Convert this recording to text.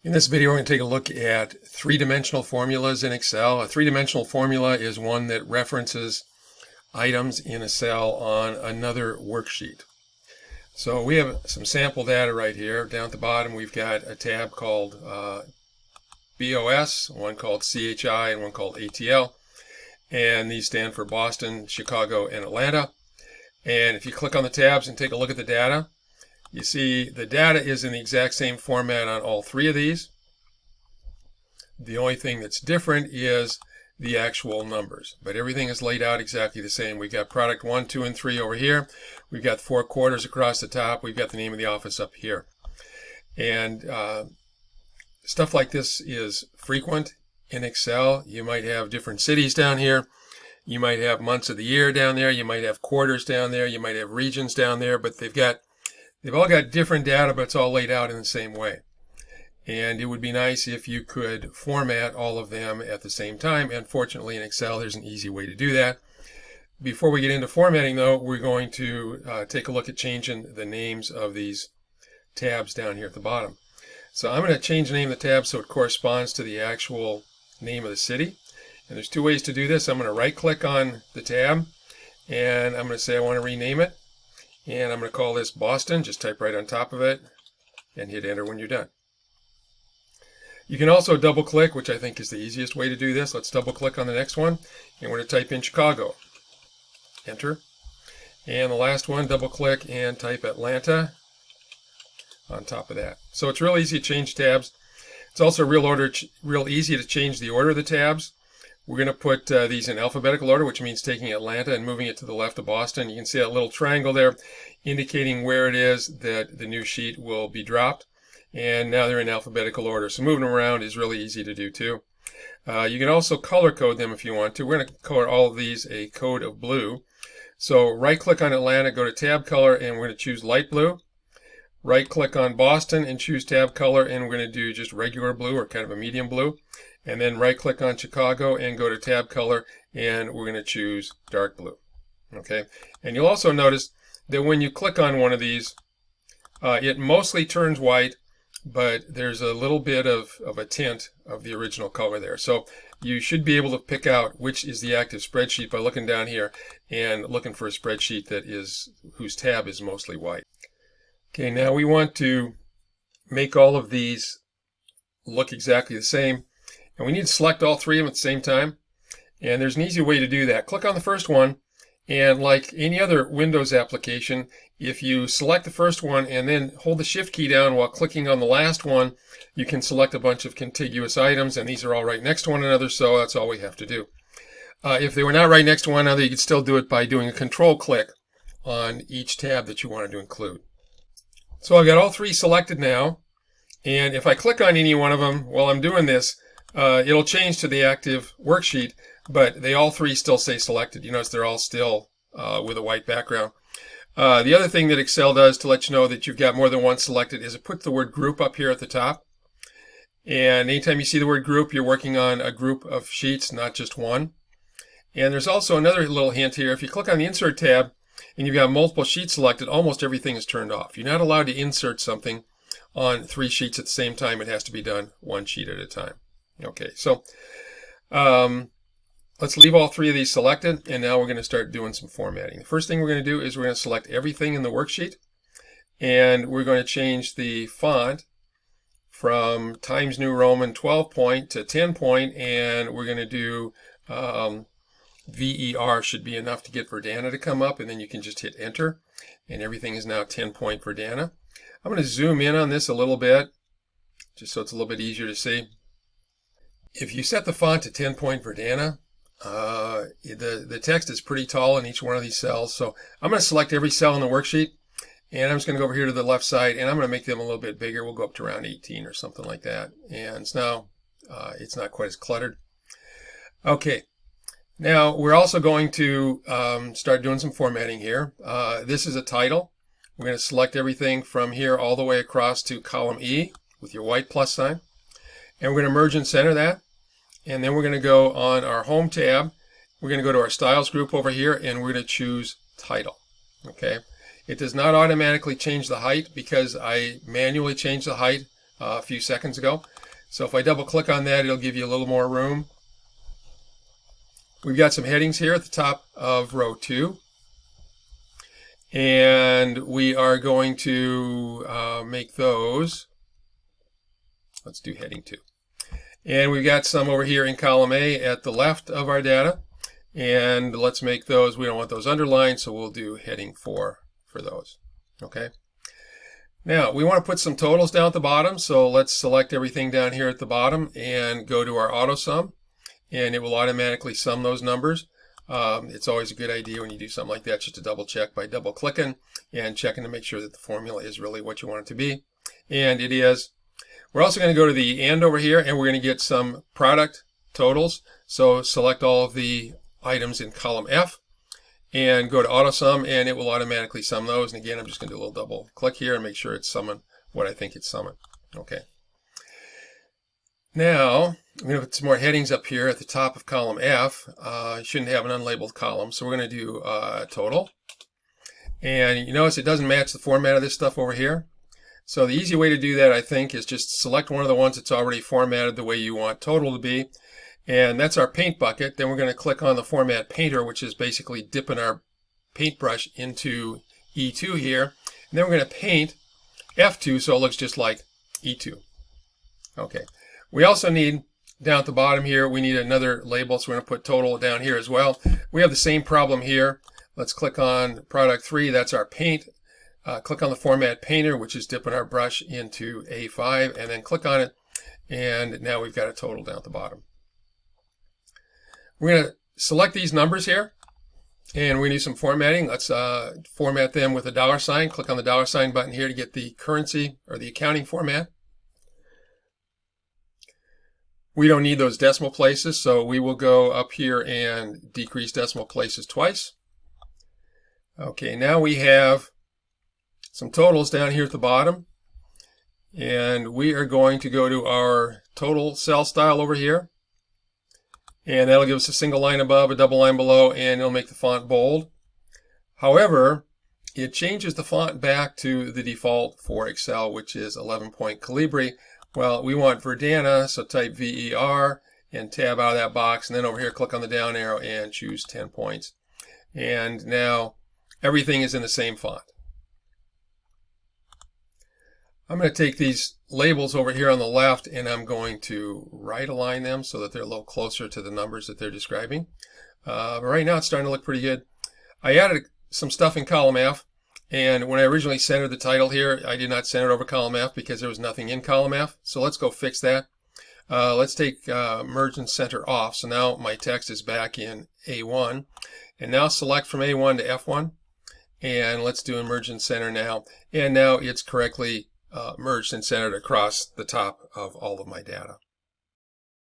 In this video, we're going to take a look at three-dimensional formulas in Excel. A three-dimensional formula is one that references items in a cell on another worksheet. So we have some sample data right here. Down at the bottom, we've got a tab called BOS, one called CHI, and one called ATL. And these stand for Boston, Chicago, and Atlanta. And if you click on the tabs and take a look at the data, you see the data is in the exact same format on all three of these. The only thing that's different is the actual numbers, but everything is laid out exactly the same. We've got product 1, 2, and 3 over here. We've got 4 quarters across the top. We've got the name of the office up here. And stuff like this is frequent in Excel. You might have different cities down here. You might have months of the year down there. You might have quarters down there. You might have regions down there, but they've all got different data, but it's all laid out in the same way. And it would be nice if you could format all of them at the same time. And fortunately in Excel, there's an easy way to do that. Before we get into formatting though, we're going to take a look at changing the names of these tabs down here at the bottom. So I'm going to change the name of the tab so it corresponds to the actual name of the city. And there's two ways to do this. I'm going to right click on the tab and I'm going to say I want to rename it. And I'm going to call this Boston. Just type right on top of it and hit enter when you're done. You can also double click, which I think is the easiest way to do this. Let's double click on the next one. And we're going to type in Chicago. Enter. And the last one, double click and type Atlanta on top of that. So it's real easy to change tabs. It's also real easy to change the order of the tabs. We're going to put these in alphabetical order, which means taking Atlanta and moving it to the left of Boston. You can see that little triangle there indicating where it is that the new sheet will be dropped. And now they're in alphabetical order. So moving them around is really easy to do too. You can also color code them if you want to. We're going to color all of these a code of blue. So right click on Atlanta, go to tab color, and we're going to choose light blue. Right click on Boston and choose tab color, and we're going to do just regular blue or kind of a medium blue. And then right click on Chicago and go to tab color, and we're going to choose dark blue. Okay. And you'll also notice that when you click on one of these, it mostly turns white, but there's a little bit of a tint of the original color there. So you should be able to pick out which is the active spreadsheet by looking down here and looking for a spreadsheet whose tab is mostly white. Okay, now we want to make all of these look exactly the same. And we need to select all three of them at the same time. And there's an easy way to do that. Click on the first one. And like any other Windows application, if you select the first one and then hold the Shift key down while clicking on the last one, you can select a bunch of contiguous items. And these are all right next to one another, so that's all we have to do. If they were not right next to one another, you could still do it by doing a control click on each tab that you wanted to include. So I've got all three selected now. And if I click on any one of them while I'm doing this, it'll change to the active worksheet, but they all three still say selected. You notice they're all still with a white background. The other thing that Excel does to let you know that you've got more than one selected is it puts the word group up here at the top. And anytime you see the word group, you're working on a group of sheets, not just one. And there's also another little hint here. If you click on the Insert tab and you've got multiple sheets selected, almost everything is turned off. You're not allowed to insert something on 3 sheets at the same time. It has to be done 1 sheet at a time. Okay, so let's leave all three of these selected, and now we're going to start doing some formatting. The first thing we're going to do is we're going to select everything in the worksheet, and we're going to change the font from Times New Roman 12 point to 10 point, and we're going to do VER should be enough to get Verdana to come up, and then you can just hit enter, and everything is now 10 point Verdana. I'm going to zoom in on this a little bit, just so it's a little bit easier to see. If you set the font to 10 point Verdana, the text is pretty tall in each one of these cells. So I'm going to select every cell in the worksheet, and I'm just going to go over here to the left side, and I'm going to make them a little bit bigger. We'll go up to around 18 or something like that. And it's now it's not quite as cluttered. Okay. Now we're also going to start doing some formatting here. This is a title. We're going to select everything from here all the way across to column E with your white plus sign. And we're going to merge and center that. And then we're going to go on our Home tab. We're going to go to our Styles group over here, and we're going to choose Title. Okay. It does not automatically change the height because I manually change the height a few seconds ago. So if I double click on that, it'll give you a little more room. We've got some headings here at the top of row 2. And we are going to make those. Let's do heading 2. And we've got some over here in column A at the left of our data. And let's make those, we don't want those underlined, so we'll do heading 4 for those. Okay. Now, we want to put some totals down at the bottom, so let's select everything down here at the bottom and go to our auto sum, and it will automatically sum those numbers. It's always a good idea when you do something like that just to double check by double clicking and checking to make sure that the formula is really what you want it to be. And it is. We're also going to go to the and over here, and we're going to get some product totals. So select all of the items in column F and go to auto sum, and it will automatically sum those. And again, I'm just going to do a little double click here and make sure it's summing what I think it's summing. Okay. Now, I'm going to put some more headings up here at the top of column F. You shouldn't have an unlabeled column, so we're going to do total. And you notice it doesn't match the format of this stuff over here. So the easy way to do that, I think, is just select one of the ones that's already formatted the way you want total to be. And that's our paint bucket. Then we're going to click on the format painter, which is basically dipping our paintbrush into E2 here. And then we're going to paint F2 so it looks just like E2. Okay. We also need, down at the bottom here, we need another label, so we're going to put total down here as well. We have the same problem here. Let's click on product 3, that's our paint. Click on the format painter, which is dipping our brush into A5, and then click on it, and now we've got a total down at the bottom. We're going to select these numbers here, and we need some formatting. Let's format them with a $sign. Click on the $sign button here to get the currency or the accounting format. We don't need those decimal places, so we will go up here and decrease decimal places twice. Okay, now we have some totals down here at the bottom, and we are going to go to our total cell style over here, and that'll give us a single line above, a double line below, and it'll make the font bold. However, it changes the font back to the default for Excel, which is 11-point Calibri. Well, we want Verdana, so type VER and tab out of that box, and then over here click on the down arrow and choose 10 points. And now everything is in the same font. I'm going to take these labels over here on the left, and I'm going to right align them so that they're a little closer to the numbers that they're describing. But right now it's starting to look pretty good. I added some stuff in column F, and when I originally centered the title here, I did not center it over column F because there was nothing in column F. So let's go fix that. Let's take merge and center off. So now my text is back in A1. And now select from A1 to F1. And let's do a merge and center now. And now it's correctly merged and centered across the top of all of my data.